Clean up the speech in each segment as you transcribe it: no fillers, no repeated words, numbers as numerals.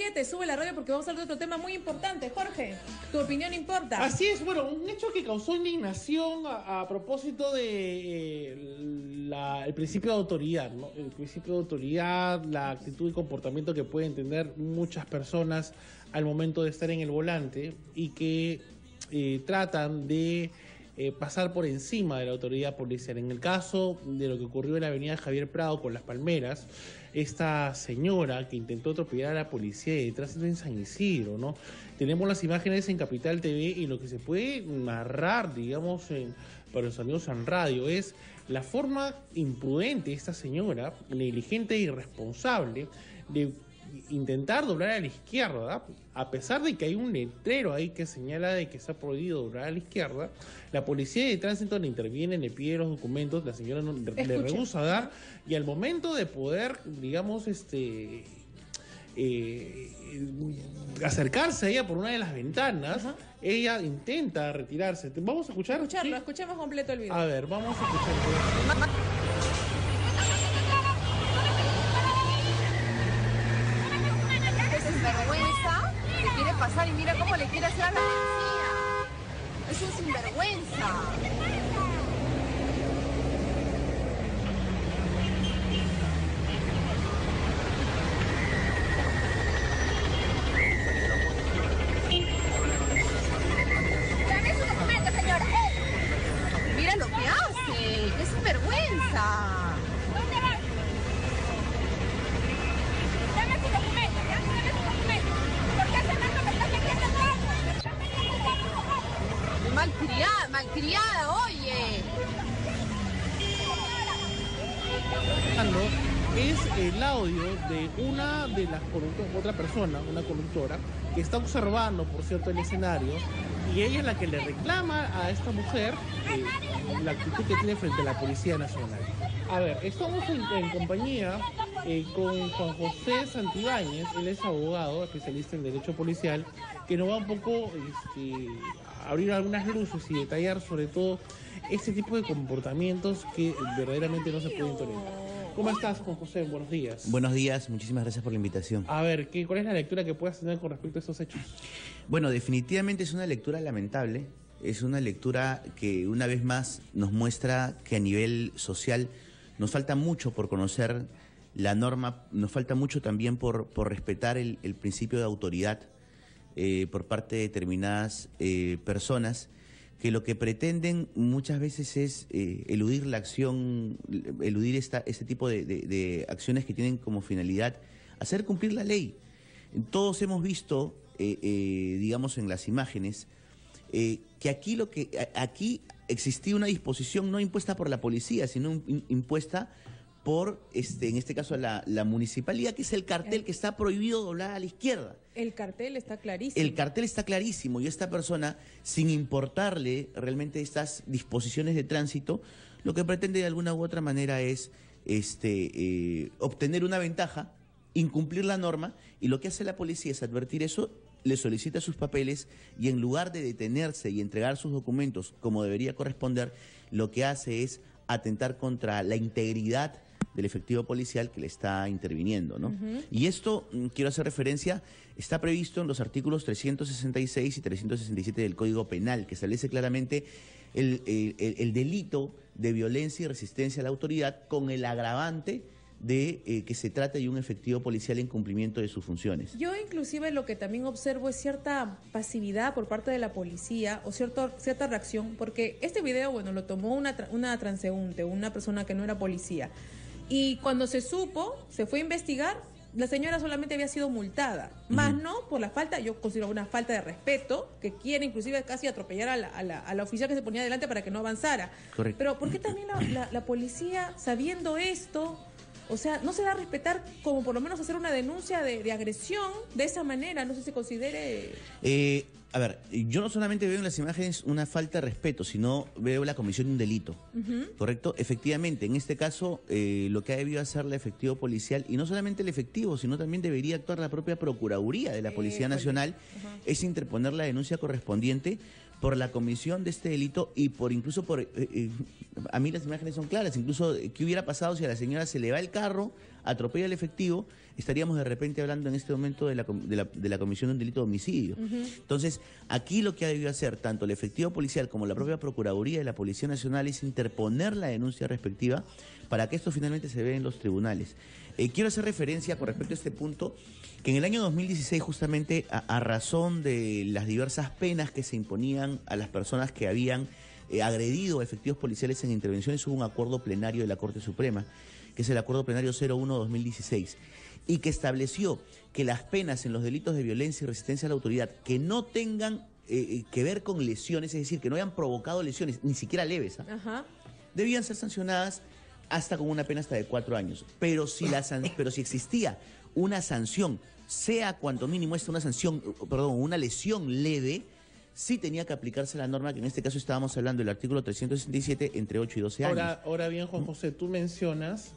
7, sube la radio porque vamos a hablar de otro tema muy importante. Jorge, tu opinión importa. Así es, bueno, un hecho que causó indignación a propósito de el principio de autoridad, ¿no? El principio de autoridad, la actitud y comportamiento que pueden tener muchas personas al momento de estar en el volante y que tratan de pasar por encima de la autoridad policial. En el caso de lo que ocurrió en la avenida Javier Prado con Las Palmeras, esta señora que intentó atropellar a la policía de tránsito en San Isidro, ¿no? Tenemos las imágenes en Capital TV y lo que se puede narrar, digamos, para los amigos en radio, es la forma imprudente de esta señora, negligente e irresponsable, de intentar doblar a la izquierda, ¿verdad? A pesar de que hay un letrero ahí que señala de que está prohibido doblar a la izquierda, la policía de tránsito le interviene, le pide los documentos, la señora le rehúsa dar, y al momento de poder, digamos, acercarse a ella por una de las ventanas, ella intenta retirarse. ¿Vamos a escucharlo? ¿Sí? Escuchemos completo el video. A ver, vamos a escucharlo. Sinvergüenza que quiere pasar y mira cómo le quiere hacer a la policía. Es un sinvergüenza. Dame su documento, señora. Mira lo que hace. ¡Qué sinvergüenza! ¿Dónde va? Dame su documento. Dame su documento. ¿Por qué hace tanto que está metiendo atrás? Malcriada, malcriada, oye. Es el audio de una de las otra persona, una conductora, que está observando, por cierto, el escenario, y ella es la que le reclama a esta mujer la actitud que tiene frente a la Policía Nacional. A ver, estamos en compañía con Juan José Santibáñez, él es abogado, especialista en Derecho Policial, que nos va un poco a abrir algunas luces y detallar sobre todo este tipo de comportamientos que verdaderamente no se pueden tolerar. ¿Cómo estás, Juan José? Buenos días. Buenos días, muchísimas gracias por la invitación. A ver, ¿cuál es la lectura que puedas tener con respecto a estos hechos? Bueno, definitivamente es una lectura lamentable, es una lectura que una vez más nos muestra que a nivel social nos falta mucho por conocer la norma, nos falta mucho también por respetar el principio de autoridad por parte de determinadas personas que lo que pretenden muchas veces es eludir la acción, eludir este tipo de acciones que tienen como finalidad hacer cumplir la ley. Todos hemos visto, digamos en las imágenes, que aquí existía una disposición no impuesta por la policía, sino impuesta por, en este caso, la municipalidad, que es el cartel que está prohibido doblar a la izquierda. El cartel está clarísimo. El cartel está clarísimo y esta persona, sin importarle realmente estas disposiciones de tránsito, lo que pretende de alguna u otra manera es obtener una ventaja, incumplir la norma, y lo que hace la policía es advertir eso, le solicita sus papeles y en lugar de detenerse y entregar sus documentos como debería corresponder, lo que hace es atentar contra la integridad del efectivo policial que le está interviniendo, ¿no? Y esto, quiero hacer referencia, está previsto en los artículos 366 y 367 del Código Penal, que establece claramente el delito de violencia y resistencia a la autoridad con el agravante de que se trata de un efectivo policial en cumplimiento de sus funciones. Yo inclusive lo que también observo es cierta pasividad por parte de la policía o cierta reacción, porque este video, bueno, lo tomó una transeúnte, una persona que no era policía, y cuando se supo, se fue a investigar, la señora solamente había sido multada, más no por la falta, yo considero una falta de respeto, que quiere inclusive casi atropellar a la oficial que se ponía delante para que no avanzara. Correcto. Pero ¿por qué también la policía, sabiendo esto, o sea, no se da a respetar como por lo menos hacer una denuncia de agresión de esa manera? No sé si se considere... A ver, yo no solamente veo en las imágenes una falta de respeto, sino veo la comisión de un delito, ¿correcto? Efectivamente, en este caso, lo que ha debido hacer el efectivo policial, y no solamente el efectivo, sino también debería actuar la propia Procuraduría de la Policía Nacional, es interponer la denuncia correspondiente por la comisión de este delito y a mí las imágenes son claras, incluso qué hubiera pasado si a la señora se le va el carro, atropella al efectivo, estaríamos de repente hablando en este momento de la comisión de un delito de homicidio. Entonces, aquí lo que ha debido hacer tanto el efectivo policial como la propia Procuraduría de la Policía Nacional es interponer la denuncia respectiva para que esto finalmente se vea en los tribunales. Quiero hacer referencia con respecto a este punto, que en el año 2016 justamente a razón de las diversas penas que se imponían a las personas que habían agredido a efectivos policiales en intervenciones, hubo un acuerdo plenario de la Corte Suprema, que es el Acuerdo Plenario 01-2016, y que estableció que las penas en los delitos de violencia y resistencia a la autoridad que no tengan que ver con lesiones, es decir, que no hayan provocado lesiones, ni siquiera leves, debían ser sancionadas hasta con una pena hasta de 4 años. Pero si existía una sanción, sea cuanto mínimo una lesión leve, sí tenía que aplicarse la norma, que en este caso estábamos hablando del artículo 367, entre 8 y 12 años. Ahora bien, Juan José, tú mencionas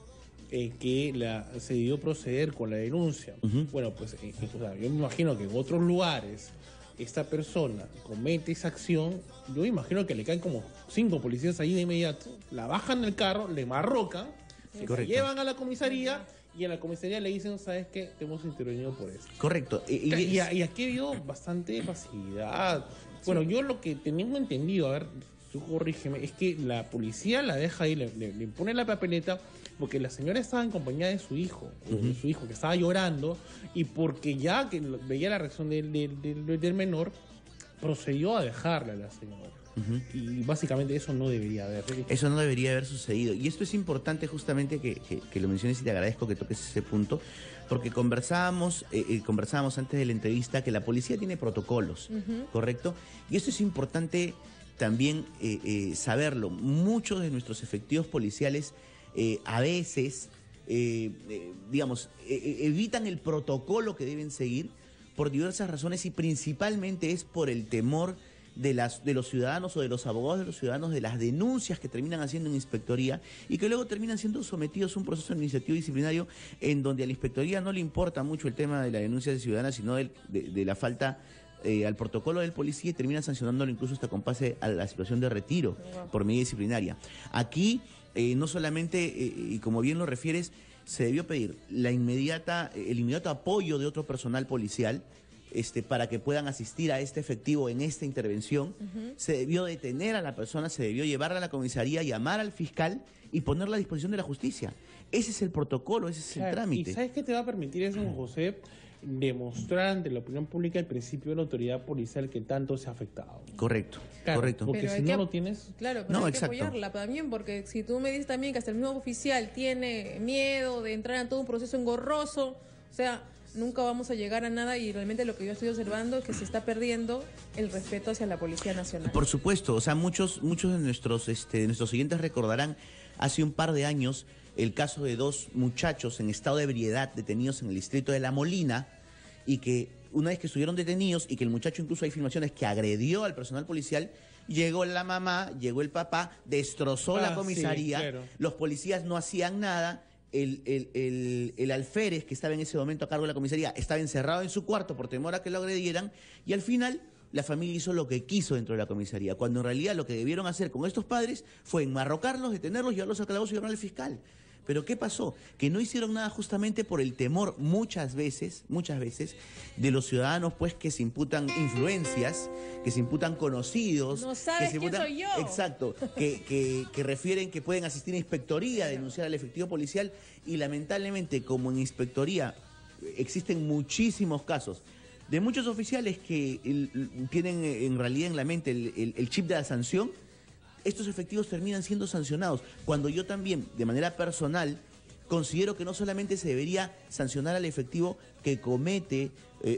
que se debió proceder con la denuncia. Bueno, pues yo me imagino que en otros lugares esta persona comete esa acción, yo me imagino que le caen como 5 policías ahí de inmediato, la bajan del carro, le marrocan, la llevan a la comisaría y en la comisaría le dicen, ¿sabes qué? Te hemos intervenido por eso. Correcto. Y aquí ha habido bastante pasividad. Bueno, yo lo que teniendo entendido, a ver, tú corrígeme, es que la policía la deja ahí, le pone la papeleta, porque la señora estaba en compañía de su hijo, que estaba llorando, y porque ya que veía la reacción del menor, procedió a dejarla a la señora. Y básicamente eso no debería haber. Eso no debería haber sucedido. Y esto es importante justamente que lo menciones, y te agradezco que toques ese punto, porque conversábamos antes de la entrevista que la policía tiene protocolos, ¿correcto? Y esto es importante también saberlo. Muchos de nuestros efectivos policiales a veces, evitan el protocolo que deben seguir por diversas razones, y principalmente es por el temor de los ciudadanos o de los abogados de los ciudadanos, de las denuncias que terminan haciendo en inspectoría y que luego terminan siendo sometidos a un proceso administrativo disciplinario en donde a la inspectoría no le importa mucho el tema de la denuncia ciudadana, sino de la falta al protocolo del policía, y termina sancionándolo incluso hasta con pase a la situación de retiro por medida disciplinaria. Aquí no solamente, y como bien lo refieres, se debió pedir el inmediato apoyo de otro personal policial para que puedan asistir a este efectivo en esta intervención. Se debió detener a la persona, se debió llevarla a la comisaría, llamar al fiscal y ponerla a disposición de la justicia. Ese es el protocolo, ese es el trámite. ¿Y sabes qué te va a permitir eso, José? Demostrar ante la opinión pública el principio de la autoridad policial que tanto se ha afectado. Correcto, claro, correcto. Porque si no lo tienes... Claro, pero hay que apoyarla también, porque si tú me dices también que hasta el mismo oficial tiene miedo de entrar en todo un proceso engorroso, o sea, nunca vamos a llegar a nada, y realmente lo que yo estoy observando es que se está perdiendo el respeto hacia la Policía Nacional. Por supuesto, o sea, muchos de nuestros oyentes recordarán hace un par de años el caso de 2 muchachos en estado de ebriedad detenidos en el distrito de La Molina, y que una vez que estuvieron detenidos y que el muchacho, incluso hay filmaciones, que agredió al personal policial, llegó la mamá, llegó el papá, destrozó la comisaría, sí, claro. Los policías no hacían nada. El alférez que estaba en ese momento a cargo de la comisaría estaba encerrado en su cuarto por temor a que lo agredieran, y al final la familia hizo lo que quiso dentro de la comisaría, cuando en realidad lo que debieron hacer con estos padres fue enmarrocarlos, detenerlos, llevarlos al calabozo y llevarlos al fiscal. Pero ¿qué pasó? Que no hicieron nada justamente por el temor muchas veces, de los ciudadanos, pues, que se imputan influencias, que se imputan conocidos. No sabes quién soy yo. Exacto, que refieren que pueden asistir a inspectoría a denunciar al efectivo policial, y lamentablemente, como en inspectoría existen muchísimos casos de muchos oficiales que tienen en realidad en la mente el chip de la sanción, estos efectivos terminan siendo sancionados, cuando yo también, de manera personal, considero que no solamente se debería sancionar al efectivo que comete,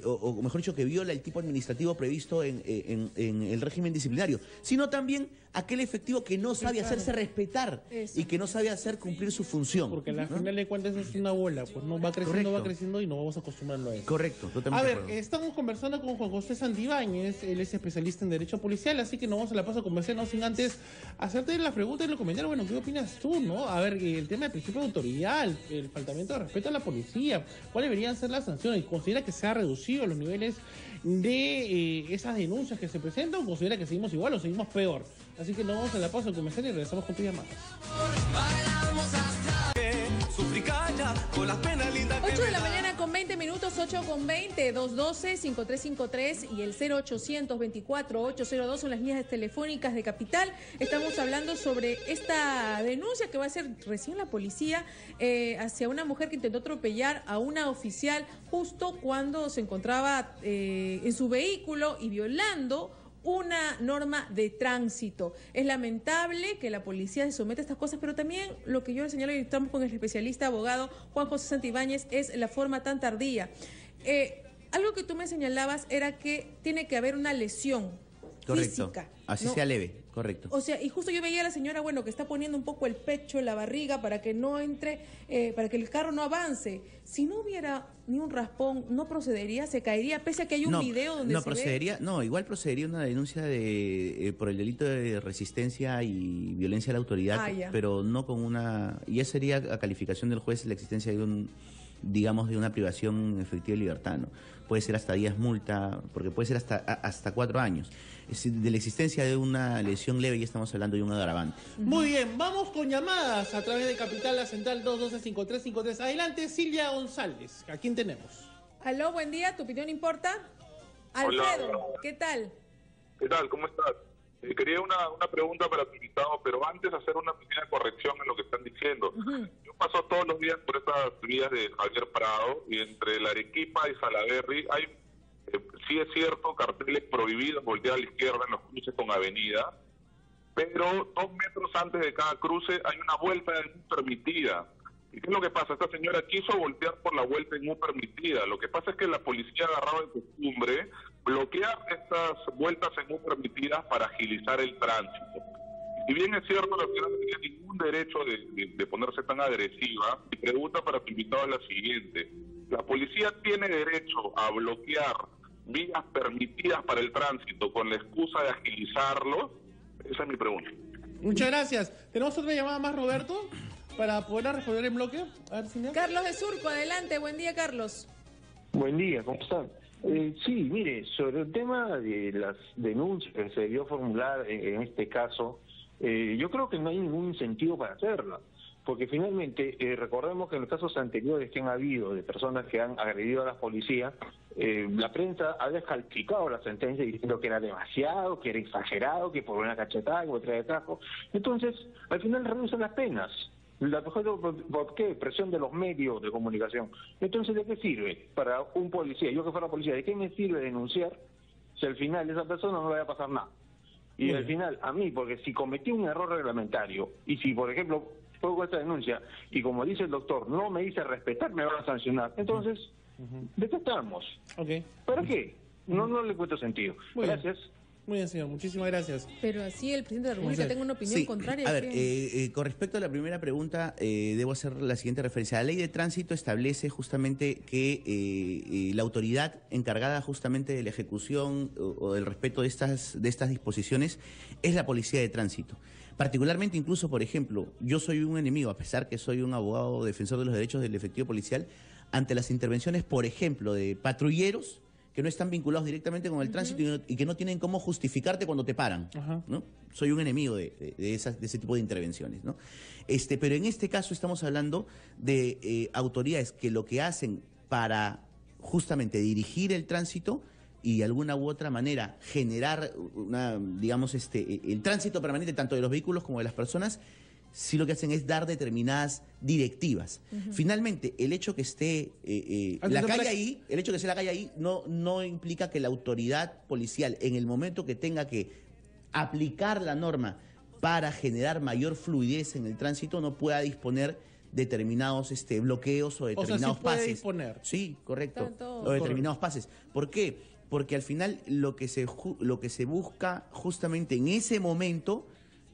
o mejor dicho, que viola el tipo administrativo previsto en el régimen disciplinario, sino también aquel efectivo que no sabe hacerse respetar y que no sabe hacer cumplir su función. Porque al final de cuentas es una bola, pues no va creciendo y nos vamos acostumbrando a eso. Correcto, totalmente. A ver, estamos conversando con Juan José Santibáñez, él es especialista en Derecho Policial, así que nos vamos a la paso a conversar, no sin antes hacerte la pregunta y los comentarios. Bueno, ¿qué opinas tú, no? A ver, el tema del principio de autoridad, el faltamiento de respeto a la policía, ¿cuáles deberían ser las sanciones? ¿Considera que se ha reducido los niveles de esas denuncias que se presentan, o considera que seguimos igual o seguimos peor? Así que nos vamos a la pausa a comenzar y regresamos con tus llamadas. y calla con las penas lindas que 8 de me la da. mañana con 20 minutos, 8 con 20, 212-5353 y el 0800-24-802 son las líneas telefónicas de Capital. Estamos hablando sobre esta denuncia que va a hacer recién la policía hacia una mujer que intentó atropellar a una oficial justo cuando se encontraba en su vehículo y violando una norma de tránsito. Es lamentable que la policía se someta a estas cosas, pero también lo que yo le señalo y estamos con el especialista abogado Juan José Santibáñez es la forma tan tardía. Algo que tú me señalabas era que tiene que haber una lesión física. Así ¿no? sea leve, correcto. O sea, y justo yo veía a la señora, bueno, que está poniendo un poco el pecho, la barriga, para que no entre, para que el carro no avance. Si no hubiera ni un raspón, ¿no procedería? ¿Se caería? Pese a que hay un video donde no se procedería, ve... No, igual procedería una denuncia por el delito de resistencia y violencia a la autoridad, pero no con una... Ya sería a calificación del juez la existencia de un, digamos, de una privación efectiva de libertad, ¿no? Puede ser hasta 10 multa, porque puede ser hasta 4 años. Es decir, de la existencia de una lesión leve ya estamos hablando de un agravante. Muy bien, vamos con llamadas a través de Capital, la central 212-5353. Adelante, Silvia González. ¿A quién tenemos? Aló, buen día, ¿tu opinión importa? Alfredo, Hola. ¿qué tal? ¿Qué tal? ¿Cómo estás? Quería una pregunta para tu invitado, pero antes hacer una pequeña corrección en lo que están diciendo. Yo paso todos los días por estas vías de Javier Prado y entre la Arequipa y Salaberry hay, sí es cierto, carteles prohibidos voltear a la izquierda en los cruces con avenida, pero 2 metros antes de cada cruce hay una vuelta en U permitida. ¿Y qué es lo que pasa? Esta señora quiso voltear por la vuelta en U permitida. Lo que pasa es que la policía ha agarrado de costumbre bloquear estas vueltas en U permitidas para agilizar el tránsito. Si bien es cierto, la señora no tenía ningún derecho de ponerse tan agresiva, mi pregunta para tu invitado es la siguiente. ¿La policía tiene derecho a bloquear vías permitidas para el tránsito con la excusa de agilizarlo? Esa es mi pregunta. Muchas gracias. ¿Tenemos otra llamada más, Roberto, para poder responder en bloque? A ver, Silvia. Carlos de Surco, adelante, buen día, Carlos. Buen día, ¿cómo están? Sí, mire, sobre el tema de las denuncias que se debió formular en este caso, yo creo que no hay ningún incentivo para hacerla, porque finalmente, recordemos que en los casos anteriores que han habido de personas que han agredido a la policía, la prensa ha descalificado la sentencia diciendo que era demasiado, que era exagerado, que por una cachetada, que por otra de tajo. Entonces, al final reducen las penas. ¿Por qué? Presión de los medios de comunicación. Entonces, ¿de qué sirve para un policía? Yo que fuera policía, ¿de qué me sirve denunciar si al final esa persona no le va a pasar nada? Y al final, a mí, porque si cometí un error reglamentario, y si, por ejemplo, pongo esta denuncia, y como dice el doctor, no me hice respetar, me van a sancionar. Entonces, ¿de qué estamos? ¿Para qué? No le encuentro sentido. Gracias. Muy bien, señor. Muchísimas gracias. Pero así el presidente de la República tenga una opinión contraria. A ver, con respecto a la primera pregunta, debo hacer la siguiente referencia. La ley de tránsito establece justamente que la autoridad encargada justamente de la ejecución o del respeto de estas disposiciones es la policía de tránsito. Particularmente, incluso, por ejemplo, yo soy un enemigo, a pesar que soy un abogado defensor de los derechos del efectivo policial, ante las intervenciones, por ejemplo, de patrulleros que no están vinculados directamente con el tránsito y que no tienen cómo justificarte cuando te paran, ¿no? Soy un enemigo de ese tipo de intervenciones, ¿no? Pero en este caso estamos hablando de autoridades que lo que hacen para justamente dirigir el tránsito y de alguna u otra manera generar el tránsito permanente tanto de los vehículos como de las personas, sí lo que hacen es dar determinadas directivas. Finalmente, el hecho que esté la calle ahí no implica que la autoridad policial, en el momento que tenga que aplicar la norma para generar mayor fluidez en el tránsito, no pueda disponer determinados bloqueos o determinados pases. Disponer. Sí, correcto. O determinados pases. ¿Por qué? Porque al final lo que se busca justamente en ese momento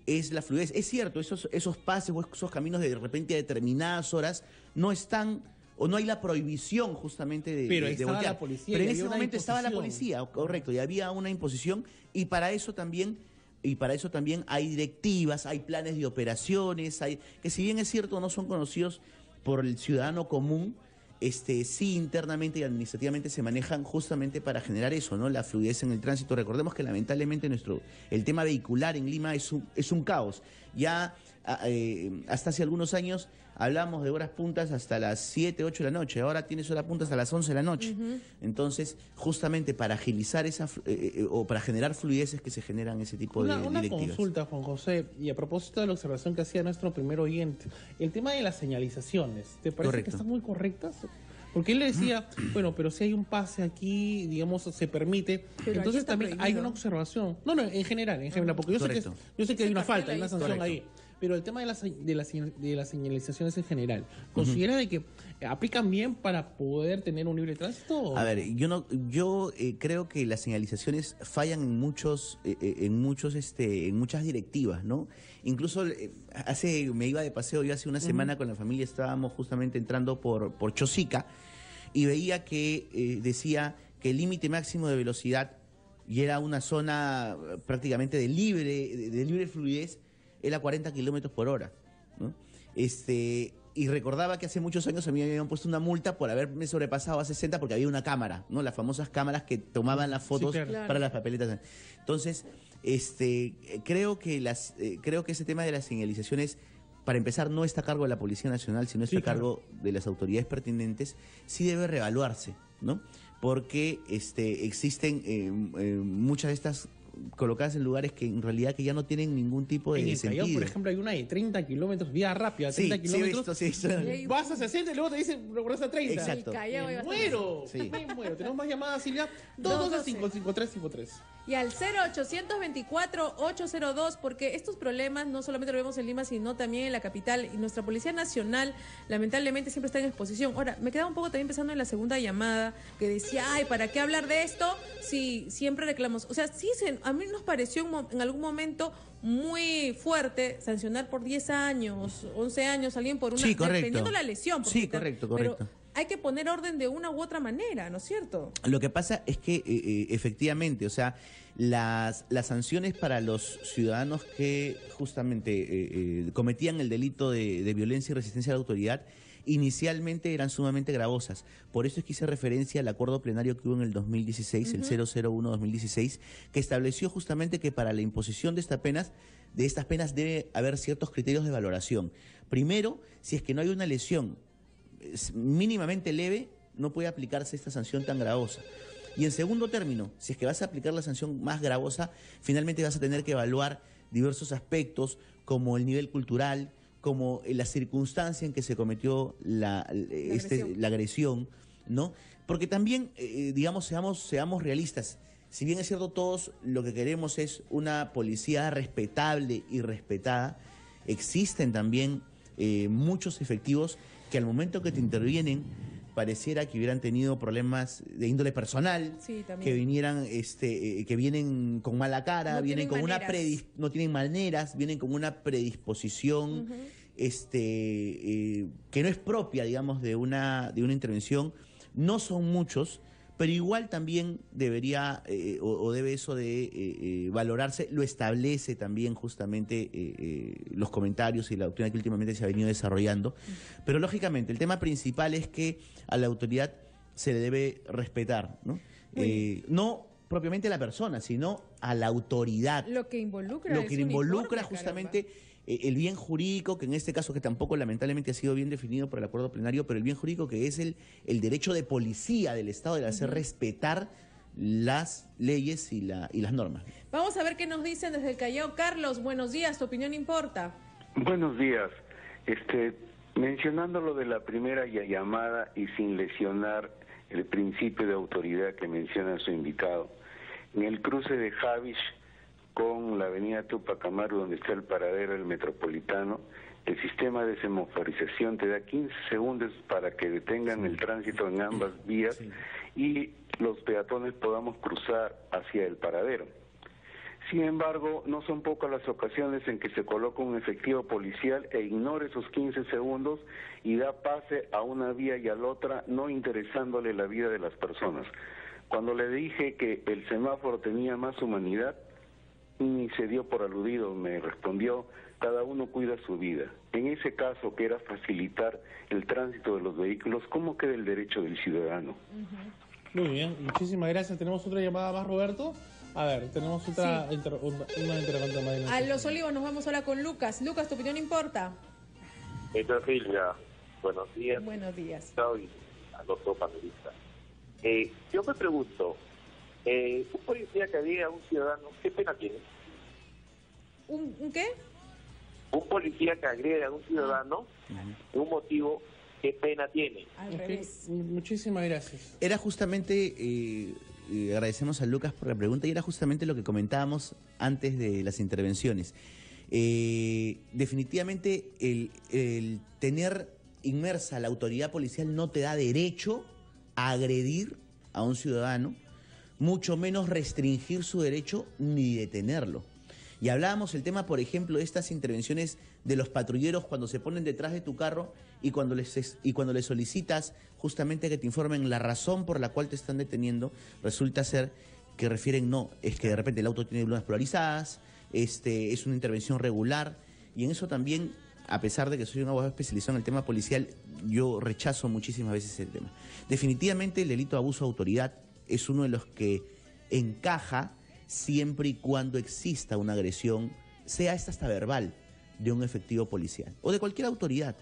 es la fluidez. Es cierto, esos pases o esos caminos de repente a determinadas horas no están, o no hay la prohibición justamente de voltear. La policía. Pero en ese momento estaba la policía, correcto, y había una imposición, y para eso también hay directivas, hay planes de operaciones, que si bien es cierto no son conocidos por el ciudadano común, sí internamente y administrativamente se manejan justamente para generar eso, ¿no? La fluidez en el tránsito. Recordemos que lamentablemente el tema vehicular en Lima es un caos. Ya hasta hace algunos años hablamos de horas puntas hasta las 7, 8 de la noche, ahora tienes horas puntas a las 11 de la noche. Entonces, justamente para agilizar o para generar fluideces que se generan ese tipo de Una directivas. consulta, Juan José, y a propósito de la observación que hacía nuestro primer oyente, el tema de las señalizaciones, ¿te parece Correcto. que están muy correctas? Porque él le decía, bueno, pero si hay un pase aquí, digamos, se permite. Pero aquí Entonces está también hay prohibido. una observación. No, en general, porque yo Correcto. sé que hay Ese una cartel falta, hay ahí. una sanción Correcto. ahí. Pero el tema de las señalizaciones en general, ¿considera de que aplican bien para poder tener un libre tránsito? A ver, yo creo que las señalizaciones fallan en muchas directivas, ¿no? Incluso me iba de paseo yo hace una semana con la familia, estábamos justamente entrando por Chosica y veía que decía que el límite máximo de velocidad, y era una zona prácticamente de libre fluidez, era 40 kilómetros por hora, ¿no? Y recordaba que hace muchos años a mí me habían puesto una multa por haberme sobrepasado a 60 porque había una cámara, ¿no? Las famosas cámaras que tomaban las fotos claro. para las papeletas. Entonces, creo que ese tema de las señalizaciones, para empezar, no está a cargo de la Policía Nacional, sino está a cargo de las autoridades pertinentes, sí debe reevaluarse, ¿no? Porque existen muchas de estas colocadas en lugares que en realidad que ya no tienen ningún tipo de En el Callao, sentido. por ejemplo, hay una de 30 kilómetros, vía rápida, Sí, 30 sí he kilómetros. visto, sí he visto. Vas a 60 y luego te dicen, regresas a 30. Exacto. El Callao hay Me bastante. muero, Sí. me muero. Tenemos más llamadas, Silvia. 212-55353. Y al 0824-802, porque estos problemas no solamente lo vemos en Lima, sino también en la capital. Y nuestra Policía Nacional, lamentablemente, siempre está en exposición. Ahora, me quedaba un poco también pensando en la segunda llamada, que decía, ay, ¿para qué hablar de esto si siempre reclamamos? O sea, sí, a mí nos pareció en algún momento muy fuerte sancionar por 10 años, 11 años a alguien por una... Sí, correcto. Dependiendo la lesión. porque Sí, correcto. Pero hay que poner orden de una u otra manera, ¿no es cierto? Lo que pasa es que efectivamente, o sea, las sanciones para los ciudadanos que justamente cometían el delito de violencia y resistencia a la autoridad inicialmente eran sumamente gravosas. Por eso es que hice referencia al acuerdo plenario que hubo en el 2016, el 001-2016, que estableció justamente que para la imposición de estas penas debe haber ciertos criterios de valoración. Primero, si es que no hay una lesión mínimamente leve, no puede aplicarse esta sanción tan gravosa. Y en segundo término, si es que vas a aplicar la sanción más gravosa, finalmente vas a tener que evaluar diversos aspectos como el nivel cultural, como la circunstancia en que se cometió la agresión, ¿no? Porque también, digamos, seamos realistas. Si bien es cierto, todos lo que queremos es una policía respetable y respetada, existen también muchos efectivos que al momento que te intervienen pareciera que hubieran tenido problemas de índole personal, Sí, también. que vienen con mala cara, No vienen tienen con maneras. no tienen maneras, vienen con una predisposición que no es propia, digamos, de una intervención. No son muchos, pero igual también debería o debe eso de valorarse. Lo establece también justamente los comentarios y la doctrina que últimamente se ha venido desarrollando. Pero lógicamente el tema principal es que a la autoridad se le debe respetar, ¿no? No propiamente a la persona, sino a la autoridad. Lo que involucra Lo es que un involucra informe, justamente el bien jurídico, que en este caso que tampoco lamentablemente ha sido bien definido por el acuerdo plenario, pero el bien jurídico que es el derecho de policía del Estado de hacer respetar las leyes y las normas. Vamos a ver qué nos dicen desde el Callao. Carlos, buenos días, tu opinión importa. Buenos días. Mencionando lo de la primera llamada y sin lesionar el principio de autoridad que menciona su invitado, en el cruce de Javish con la avenida Túpac Amaru, donde está el paradero del Metropolitano, el sistema de semaforización te da 15 segundos para que detengan el tránsito en ambas vías y los peatones podamos cruzar hacia el paradero. Sin embargo, no son pocas las ocasiones en que se coloca un efectivo policial e ignora esos 15 segundos y da pase a una vía y a la otra, no interesándole la vida de las personas. Cuando le dije que el semáforo tenía más humanidad, ni se dio por aludido, me respondió, cada uno cuida su vida. En ese caso, que era facilitar el tránsito de los vehículos, ¿cómo queda el derecho del ciudadano? Muy bien, muchísimas gracias. Tenemos otra llamada más, Roberto. A ver, tenemos otra una interrogante más. A Los Olivos nos vamos ahora con Lucas. Lucas, ¿tu opinión importa? Silvia, buenos días. Buenos días. Y a los dos panelistas. Yo me pregunto, un policía que agrede a un ciudadano, ¿qué pena tiene? ¿Un qué? Un policía que agrede a un ciudadano, un motivo, ¿qué pena tiene? Al revés. Muchísimas gracias. Era justamente, agradecemos a Lucas por la pregunta, y era justamente lo que comentábamos antes de las intervenciones. Definitivamente el tener inmersa la autoridad policial no te da derecho a agredir a un ciudadano, mucho menos restringir su derecho ni detenerlo. Y hablábamos el tema, por ejemplo, de estas intervenciones de los patrulleros cuando se ponen detrás de tu carro y cuando les solicitas justamente que te informen la razón por la cual te están deteniendo, resulta ser que refieren no, es que de repente el auto tiene lunas polarizadas, es una intervención regular, y en eso también, a pesar de que soy un abogado especializado en el tema policial, yo rechazo muchísimas veces el tema. Definitivamente el delito de abuso de autoridad es uno de los que encaja siempre y cuando exista una agresión, sea esta hasta verbal, de un efectivo policial o de cualquier autoridad.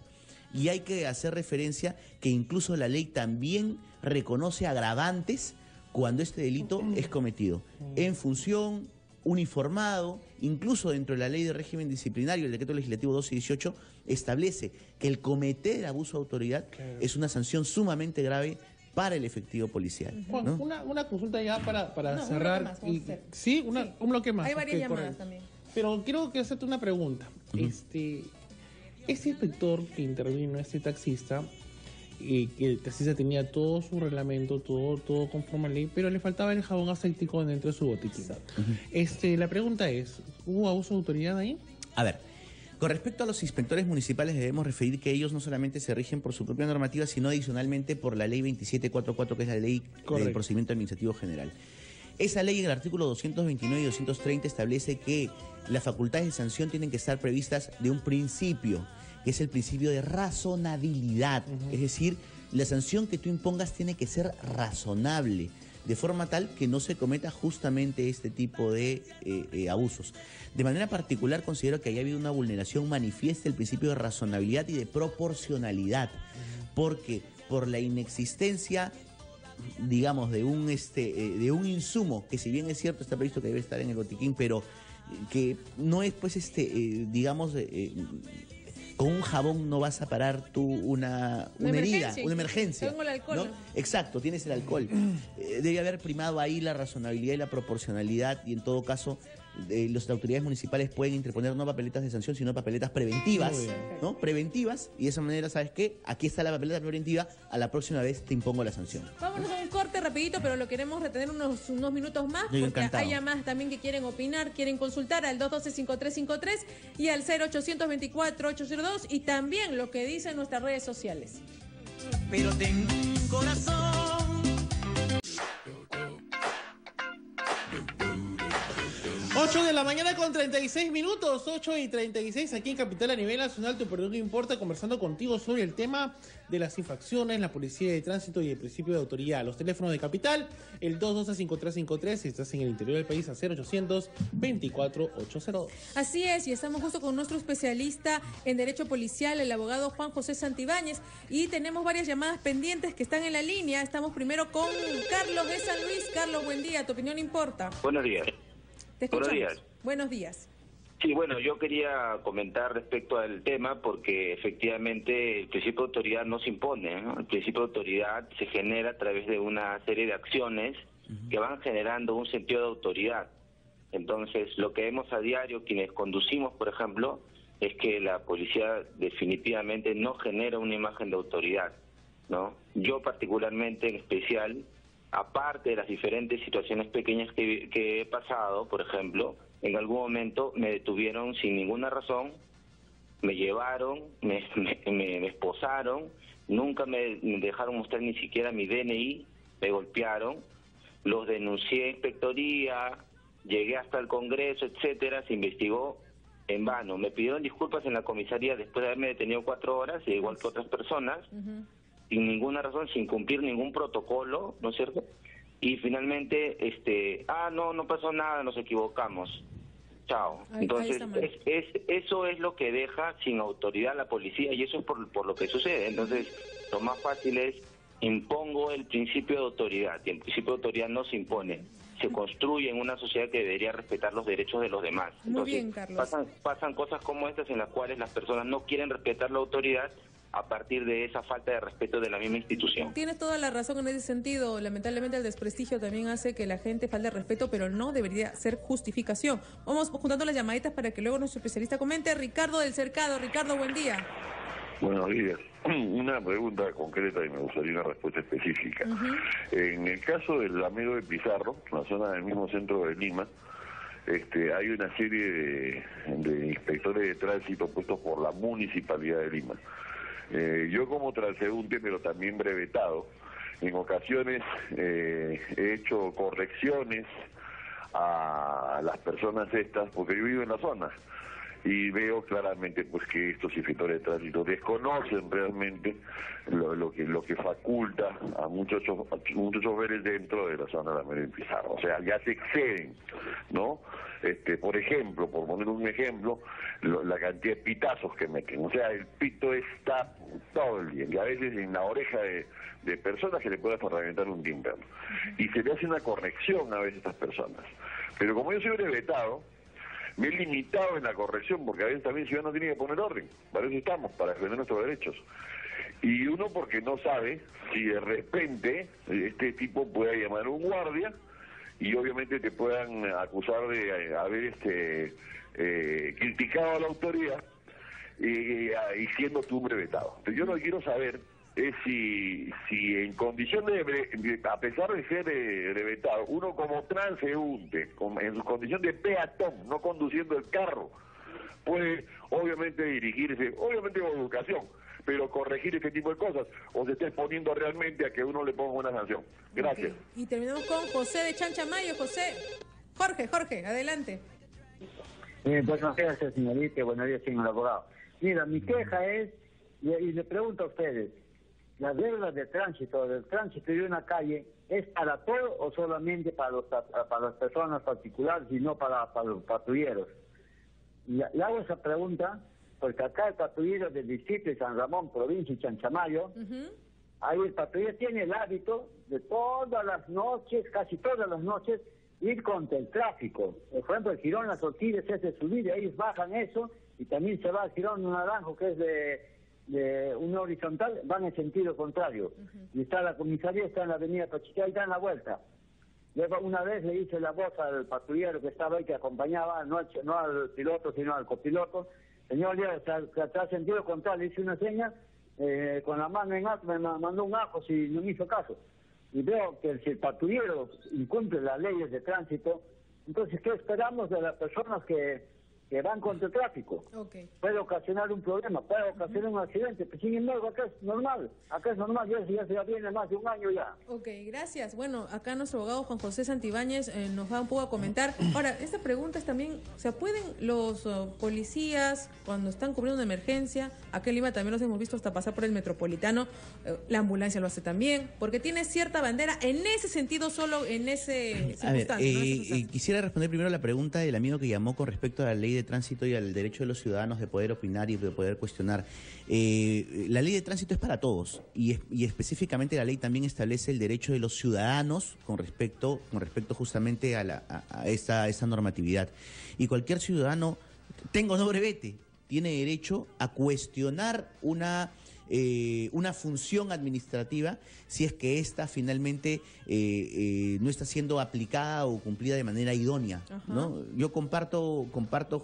Y hay que hacer referencia que incluso la ley también reconoce agravantes cuando este delito es cometido en función, uniformado, incluso dentro de la ley de régimen disciplinario, el decreto legislativo 1218 establece que el cometer abuso de autoridad es una sanción sumamente grave para el efectivo policial. Juan, ¿no? una consulta ya para No, cerrar. Sí, un bloque más. Hay varias llamadas correcto. también. Pero quiero hacerte una pregunta. Este inspector que intervino, este taxista, que el taxista tenía todo su reglamento, todo conforme a ley, pero le faltaba el jabón aséptico dentro de su botiquín. La pregunta es, ¿hubo abuso de autoridad ahí? A ver, con respecto a los inspectores municipales debemos referir que ellos no solamente se rigen por su propia normativa, sino adicionalmente por la ley 2744, que es la ley del procedimiento administrativo general. Esa ley en el artículo 229 y 230 establece que las facultades de sanción tienen que estar previstas de un principio, que es el principio de razonabilidad. Es decir, la sanción que tú impongas tiene que ser razonable, de forma tal que no se cometa justamente este tipo de abusos. De manera particular, considero que haya habido una vulneración manifiesta del principio de razonabilidad y de proporcionalidad, porque por la inexistencia, digamos, de un insumo, que si bien es cierto está previsto que debe estar en el botiquín, pero que no es, pues, digamos, con un jabón no vas a parar tú una herida, una emergencia. Tengo el alcohol. ¿No? Exacto, tienes el alcohol. Debe haber primado ahí la razonabilidad y la proporcionalidad, y en todo caso las autoridades municipales pueden interponer no papeletas de sanción, sino papeletas preventivas, ¿no? Preventivas, y de esa manera, ¿sabes qué? Aquí está la papeleta preventiva, a la próxima vez te impongo la sanción. Vámonos a un corte rapidito, pero lo queremos retener unos minutos más, Yo porque encantado. hay llamadas también que quieren opinar, quieren consultar al 212-5353 y al 0824-802, y también lo que dicen nuestras redes sociales. Pero tengo un corazón. 8 de la mañana con 36 minutos, 8:36 aquí en Capital a nivel nacional. Tu opinión importa, conversando contigo sobre el tema de las infracciones, la policía de tránsito y el principio de autoridad. Los teléfonos de Capital, el 212-5353, si estás en el interior del país, a 0800-24-802. Así es, y estamos justo con nuestro especialista en Derecho Policial, el abogado Juan José Santibáñez, y tenemos varias llamadas pendientes que están en la línea. Estamos primero con Carlos de San Luis. Carlos, buen día, tu opinión importa. Buenos días. Te escuchamos. Buenos días. Buenos días. Sí, bueno, yo quería comentar respecto al tema porque efectivamente el principio de autoridad no se impone, ¿no? El principio de autoridad se genera a través de una serie de acciones que van generando un sentido de autoridad. Entonces, lo que vemos a diario, quienes conducimos, por ejemplo, es que la policía definitivamente no genera una imagen de autoridad, ¿no? Yo particularmente, en especial, aparte de las diferentes situaciones pequeñas que he pasado, por ejemplo, en algún momento me detuvieron sin ninguna razón, me llevaron, me esposaron, nunca me dejaron mostrar ni siquiera mi DNI, me golpearon, los denuncié a inspectoría, llegué hasta el Congreso, etcétera, se investigó en vano. Me pidieron disculpas en la comisaría después de haberme detenido 4 horas, igual que otras personas, sin ninguna razón, sin cumplir ningún protocolo, ¿no es cierto? y finalmente, no pasó nada, nos equivocamos. Chao. Entonces, eso es lo que deja sin autoridad a la policía, y eso es por lo que sucede. Entonces, lo más fácil es: impongo el principio de autoridad, y el principio de autoridad no se impone, se construye en una sociedad que debería respetar los derechos de los demás. Muy Entonces, bien, Carlos. pasan cosas como estas en las cuales las personas no quieren respetar la autoridad a partir de esa falta de respeto de la misma institución. Tienes toda la razón en ese sentido. Lamentablemente el desprestigio también hace que la gente falte el respeto, pero no debería ser justificación. Vamos juntando las llamaditas para que luego nuestro especialista comente. Ricardo del Cercado. Ricardo, buen día. Buenos días. Una pregunta concreta y me gustaría una respuesta específica. En el caso del Lamego de Pizarro, la zona del mismo centro de Lima, hay una serie de inspectores de tránsito puestos por la Municipalidad de Lima. Yo como transeúnte, pero también brevetado, en ocasiones he hecho correcciones a las personas estas, porque yo vivo en la zona, y veo claramente pues que estos inspectores de tránsito desconocen realmente lo que faculta a muchos choferes dentro de la zona de la Lamego de Pizarro. O sea, ya se exceden, ¿no? Por ejemplo, por poner un ejemplo, la cantidad de pitazos que meten. O sea, el pito está todo el día, y a veces en la oreja de personas que le puede hasta reventar un tímpano. Y se le hace una corrección a veces a estas personas. Pero como yo soy brevetado, me he limitado en la corrección, porque a veces también el ciudadano tiene que poner orden. Para eso estamos, para defender nuestros derechos. Y uno porque no sabe si de repente este tipo pueda llamar a un guardia y obviamente te puedan acusar de haber criticado a la autoridad y siendo tú un brevetado. Entonces yo lo que quiero saber es si en condición a pesar de ser brevetado, uno como transeúnte, en su condición de peatón, no conduciendo el carro, puede obviamente dirigirse, obviamente con educación, pero corregir este tipo de cosas, o se está exponiendo realmente a que uno le ponga una sanción. Gracias. Okay. Y terminamos con José de Chanchamayo. Jorge, adelante. Buenos días, señorita, buenos días, señor abogado. Mira, mi queja es, y le pregunto a ustedes, ¿las reglas de tránsito, del tránsito de una calle, es para todo o solamente para las personas particulares y no para los patrulleros? Le hago esa pregunta porque acá el patrullero del distrito de San Ramón, provincia de Chanchamayo, ahí el patrullero tiene el hábito de todas las noches, casi todas las noches, ir contra el tráfico. Por ejemplo, el Girón Las Orquídeas es de subida, ellos bajan eso, y también se va al Girón Naranjo, que es de una horizontal, van en sentido contrario. Y está la comisaría, está en la avenida Pachitea, y está en la vuelta. Luego, una vez le hice la voz al patrullero que estaba ahí, que acompañaba, no al piloto, sino al copiloto: señor, ya está sentido contrario, le hice una seña, con la mano en alto, me mandó un ajo si no me hizo caso. Y veo que si el patrullero incumple las leyes de tránsito, entonces, ¿qué esperamos de las personas que van contra el tráfico? Puede ocasionar un problema, puede ocasionar un accidente, pero sin embargo acá es normal, ya viene más de un año ya. Ok, gracias. Bueno, acá nuestro abogado Juan José Santibáñez nos va un poco a comentar. Ahora, esta pregunta es también, o sea, ¿pueden los policías, cuando están cubriendo una emergencia, acá en Lima también los hemos visto hasta pasar por el Metropolitano, la ambulancia lo hace también, porque tiene cierta bandera en ese sentido, solo en ese circunstancia? Quisiera responder primero la pregunta del amigo que llamó con respecto a la ley de tránsito y al derecho de los ciudadanos de poder opinar y de poder cuestionar. La ley de tránsito es para todos y específicamente la ley también establece el derecho de los ciudadanos con respecto justamente a esta normatividad. Y cualquier ciudadano, tenga o no brevete, tiene derecho a cuestionar una función administrativa si es que ésta finalmente no está siendo aplicada o cumplida de manera idónea, ¿no? Yo comparto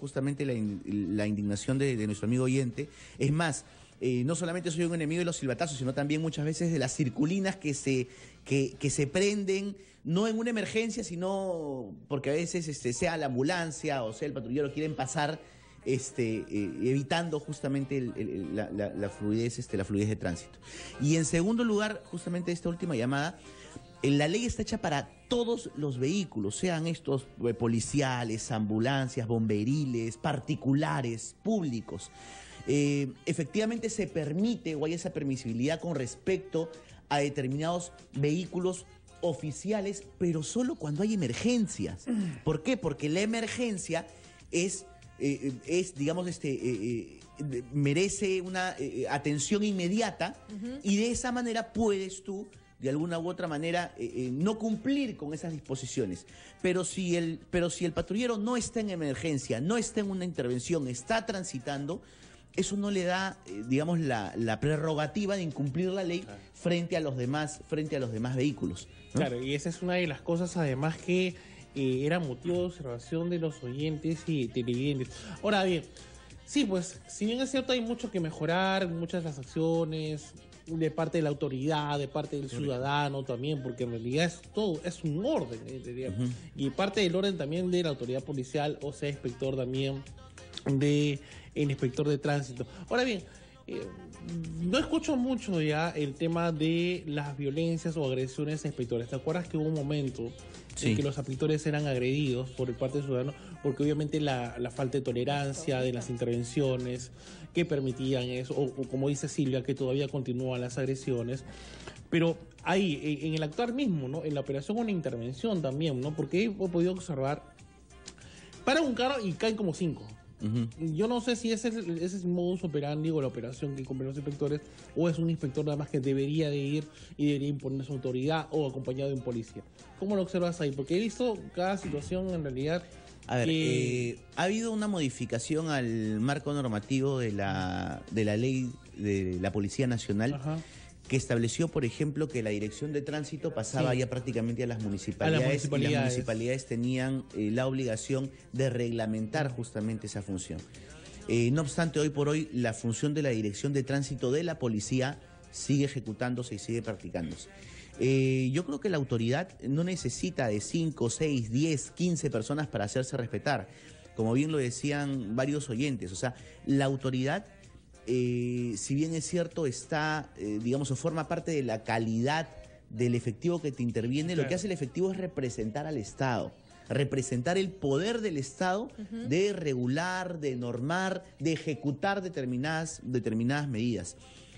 justamente la indignación de nuestro amigo oyente. Es más, no solamente soy un enemigo de los silbatazos, sino también muchas veces de las circulinas que se prenden, no en una emergencia, sino porque a veces sea la ambulancia o sea el patrullero quieren pasar evitando justamente la fluidez de tránsito. Y en segundo lugar, justamente esta última llamada, la ley está hecha para todos los vehículos, sean estos policiales, ambulancias, bomberiles, particulares, públicos. Efectivamente se permite o hay esa permisibilidad con respecto a determinados vehículos oficiales, pero solo cuando hay emergencias. ¿Por qué? Porque la emergencia digamos, merece una atención inmediata y de esa manera puedes tú, de alguna u otra manera, no cumplir con esas disposiciones. Pero si el patrullero no está en emergencia, no está en una intervención, está transitando, eso no le da, digamos, la prerrogativa de incumplir la ley frente a los demás vehículos, ¿no? Claro, y esa es una de las cosas, además, que era motivo de observación de los oyentes y televidentes. Ahora bien, sí, pues, si bien es cierto, hay mucho que mejorar, muchas de las acciones de parte de la autoridad, de parte del ciudadano también, porque en realidad es un orden, y parte del orden también de la autoridad policial, o sea, inspector también de el inspector de tránsito. Ahora bien, no escucho mucho ya el tema de las violencias o agresiones a inspectores. ¿Te acuerdas que hubo un momento en que los inspectores eran agredidos por parte del ciudadano? Porque obviamente la falta de tolerancia de las intervenciones que permitían eso, o como dice Silvia, que todavía continúan las agresiones. Pero ahí, en el actuar mismo, ¿no? En la operación una intervención también, ¿no? Porque he podido observar, para un carro y caen como 5. Yo no sé si ese es el modus operandi o la operación que cumplen los inspectores, o es un inspector nada más que debería de ir y debería imponer su autoridad, o acompañado de un policía. ¿Cómo lo observas ahí? Porque he visto cada situación en realidad. A ver, ha habido una modificación al marco normativo de la ley de la Policía Nacional, que estableció, por ejemplo, que la dirección de tránsito pasaba ya prácticamente a las municipalidades. Y las municipalidades tenían la obligación de reglamentar justamente esa función. No obstante, hoy por hoy, la función de la dirección de tránsito de la policía sigue ejecutándose y sigue practicándose. Yo creo que la autoridad no necesita de 5, 6, 10, 15 personas para hacerse respetar. Como bien lo decían varios oyentes, o sea, la autoridad, si bien es cierto, está, digamos, o forma parte de la calidad del efectivo que te interviene, lo que hace el efectivo es representar al Estado, representar el poder del Estado de regular, de normar, de ejecutar determinadas medidas.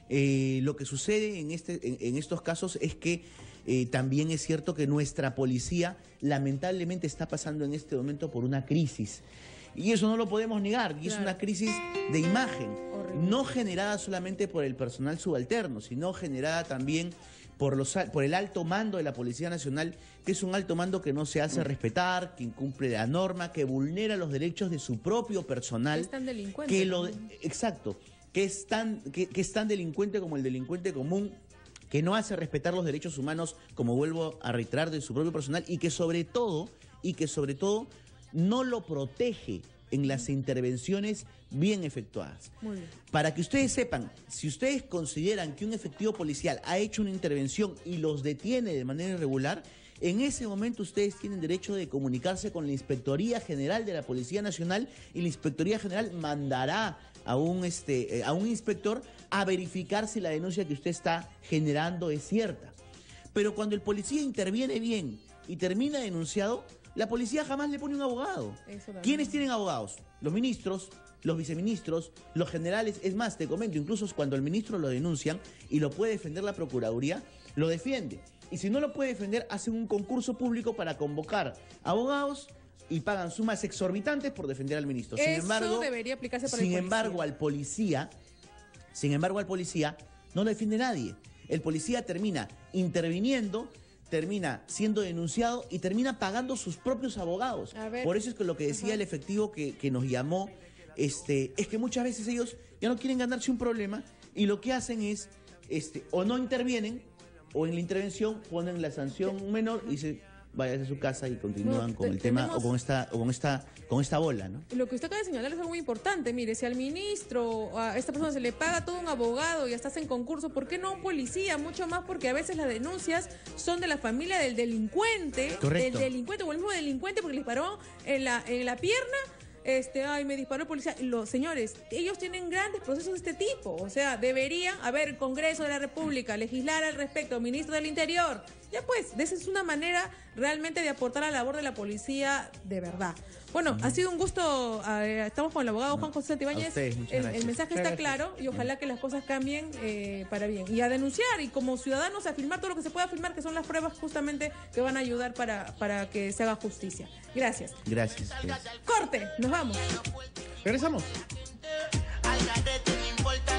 Lo que sucede en estos casos es que también es cierto que nuestra policía lamentablemente está pasando en este momento por una crisis. Y eso no lo podemos negar, y es una crisis de imagen, no generada solamente por el personal subalterno, sino generada también por el alto mando de la Policía Nacional, que es un alto mando que no se hace respetar, que incumple la norma, que vulnera los derechos de su propio personal. Es tan delincuente. Exacto, que es tan delincuente como el delincuente común, que no hace respetar los derechos humanos, como vuelvo a reiterar, de su propio personal, y que sobre todo no lo protege en las intervenciones bien efectuadas. Muy bien. Para que ustedes sepan, si ustedes consideran que un efectivo policial ha hecho una intervención y los detiene de manera irregular, en ese momento ustedes tienen derecho de comunicarse con la Inspectoría General de la Policía Nacional, y la Inspectoría General mandará a un inspector a verificar si la denuncia que usted está generando es cierta. Pero cuando el policía interviene bien y termina denunciado, la policía jamás le pone un abogado. ¿Quiénes tienen abogados? Los ministros, los viceministros, los generales. Es más, te comento, incluso cuando el ministro lo denuncian y lo puede defender la Procuraduría, lo defiende. Y si no lo puede defender, hacen un concurso público para convocar abogados y pagan sumas exorbitantes por defender al ministro. Eso debería aplicarse para el policía. Sin embargo, al policía no lo defiende nadie. El policía termina interviniendo, termina siendo denunciado y termina pagando sus propios abogados. Por eso es que lo que decía el efectivo que nos llamó, es que muchas veces ellos ya no quieren ganarse un problema y lo que hacen es, o no intervienen, o en la intervención ponen la sanción menor y se vayan a su casa y continúan con el tema o con esta bola, ¿no? Lo que usted acaba de señalar es algo muy importante. Mire, si al ministro, a esta persona se le paga todo un abogado y hasta hacen concurso, ¿por qué no a un policía? Mucho más porque a veces las denuncias son de la familia del delincuente. Correcto. Del delincuente o el mismo delincuente porque le disparó en la pierna. ay, me disparó el policía. Los señores, ellos tienen grandes procesos de este tipo. O sea, deberían haber el Congreso de la República, legislar al respecto, ministro del Interior. Ya pues, esa es una manera realmente de aportar a la labor de la policía de verdad. Bueno, ha sido un gusto. Estamos con el abogado Juan José Santibáñez. El mensaje está claro y ojalá que las cosas cambien para bien. Y a denunciar y como ciudadanos a filmar todo lo que se pueda filmar, que son las pruebas justamente que van a ayudar para que se haga justicia. Gracias. Gracias. Corte, nos vamos. Regresamos. Al garete no importa.